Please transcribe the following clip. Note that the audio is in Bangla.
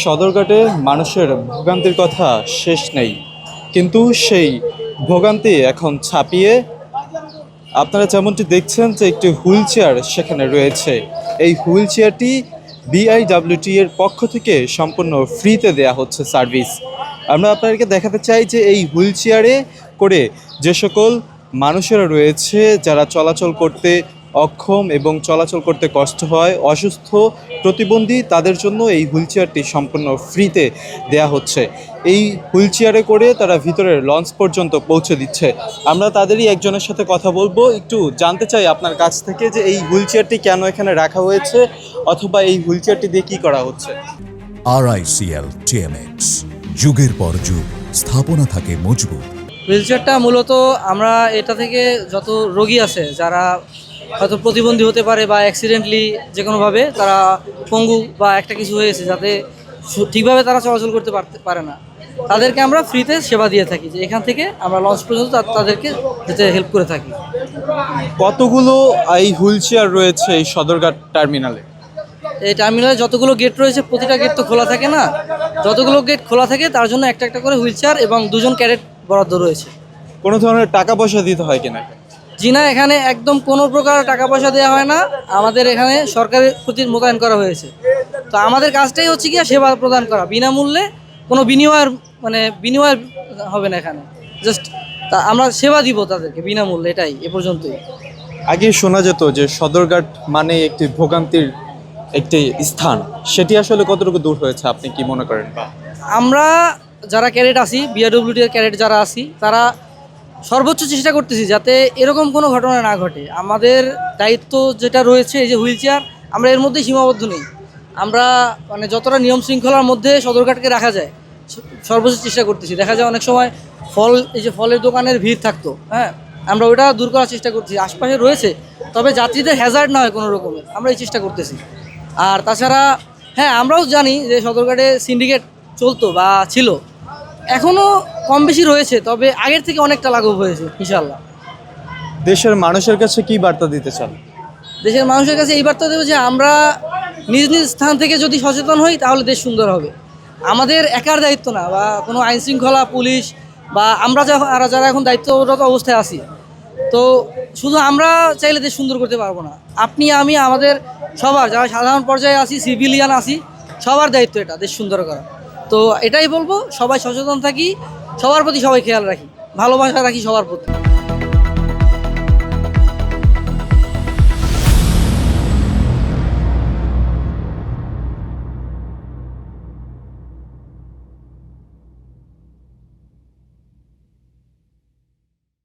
সদরঘাটে মানুষের ভোগান্তির কথা শেষ নেই, কিন্তু সেই ভোগান্তি এখন ছাপিয়ে আপনারা যেমনটি দেখছেন যে একটি হুইল চেয়ার সেখানে রয়েছে। এই হুইল চেয়ারটি বিআইডব্লিউটি এর পক্ষ থেকে সম্পূর্ণ ফ্রিতে দেয়া হচ্ছে সার্ভিস। আমরা আপনাদেরকে দেখাতে চাই যে এই হুইল চেয়ারে করে যে সকল মানুষেরা রয়েছে যারা চলাচল করতে অক্ষম এবং চলাচল করতে কষ্ট হয়, অসুস্থ, প্রতিবন্ধী, তাদের জন্য এই হুইল চেয়ারটি সম্পূর্ণ ফ্রিতে দেয়া হচ্ছে। এই হুইল চেয়ারে করে তারা ভিতরের লঞ্চ পর্যন্ত পৌঁছে দিচ্ছে। আমরা তাদেরই একজনের সাথে কথা বলবো, একটু জানতে চাই আপনার কাছ থেকে যে এই হুইল চেয়ারটি কেন এখানে রাখা হয়েছে অথবা এই হুইল চেয়ারটি দিয়ে কী করা হচ্ছে। RICL TMX, যুগের পর যুগ স্থাপনা থাকে মজবুত। হুইল চেয়ারটা মূলত আমরা এটা থেকে যত রোগী আছে যারা হয়তো প্রতিবন্ধী হতে পারে বা অ্যাক্সিডেন্টলি যে কোনোভাবে তারা পঙ্গু বা একটা কিছু হয়েছে যাতে ঠিকভাবে তারা চলাচল করতে পারে না, তাদেরকে আমরা ফ্রিতে সেবা দিয়ে থাকি। যে এখান থেকে আমরা লঞ্চ পর্যন্ত তাদেরকে যেতে হেল্প করে থাকি। কতগুলো এই হুইল চেয়ার রয়েছে এই সদরঘাট টার্মিনালে? এই টার্মিনালে যতগুলো গেট রয়েছে প্রতিটা গেট তো খোলা থাকে না, যতগুলো গেট খোলা থাকে তার জন্য একটা একটা করে হুইল চেয়ার এবং 2জন ক্যাডেট বরাদ্দ রয়েছে। কোনো ধরনের টাকা পয়সা দিতে হয় কিনা? জি না, এখানে একদম কোনো প্রকার টাকা পয়সা দেওয়া হয় না। আমাদের এখানে সরকারের প্রতি মোতায়েন করা হয়েছে। তো আমাদের কাজটাই হচ্ছে কি সেবা প্রদান করা, বিনামূল্যে, কোনো বিনিময় হবে না এখানে। জাস্ট আমরা সেবা দিব তাদেরকে বিনামূল্যে, এটাই এ পর্যন্তই। আগে শোনা যেত যে সদরঘাট মানে একটি ভোগান্তির একটি স্থান, সেটি আসলে কতটুকু দূর হয়েছে আপনি কি মনে করেন? বা আমরা যারা ক্যাডেট আছি, বিআরডব্লিউটি এর ক্যাডেট যারা আছি, তারা সর্বোচ্চ চেষ্টা করতেছি যাতে এরকম কোনো ঘটনা না ঘটে। আমাদের দায়িত্ব যেটা রয়েছে এই যে হুইল চেয়ার, আমরা এর মধ্যেই সীমাবদ্ধ নেই। আমরা যতটা নিয়ম শৃঙ্খলার মধ্যে সদরঘাটকে রাখা যায় সর্বোচ্চ চেষ্টা করতেছি। দেখা যায় অনেক সময় ফলের দোকানের ভিড় থাকতো, হ্যাঁ, আমরা ওইটা দূর করার চেষ্টা করছি। আশপাশে রয়েছে, তবে যাত্রীদের হ্যাজার্ড না হয় কোনো রকমের, আমরা এই চেষ্টা করতেছি। আর তাছাড়া হ্যাঁ, আমরাও জানি যে সদরঘাটে সিন্ডিকেট চলতো বা ছিল, এখনও কম বেশি রয়েছে, তবে আগের থেকে অনেকটা লাঘব হয়েছে ইনশাল্লাহ। দেশের মানুষের কাছে কি বার্তা দিতে চান? দেশের মানুষের কাছে এই বার্তা দেবো যে আমরা নিজ নিজ স্থান থেকে যদি সচেতন হই তাহলে দেশ সুন্দর হবে। আমাদের একার দায়িত্ব না, বা কোনো আইনশৃঙ্খলা পুলিশ বা আমরা যারা এখন দায়িত্বরত অবস্থায় আছি, তো শুধু আমরা চাইলে দেশ সুন্দর করতে পারবো না। আপনি আমি আমাদের সবার যারা সাধারণ পর্যায়ে আছি, সিভিলিয়ান আছি, সবার দায়িত্ব এটা দেশ সুন্দর করা। তো এটাই বলবো, সবাই সচেতন থাকি, সবার প্রতি সবাই খেয়াল রাখি, ভালোবাসা রাখি সবার প্রতি।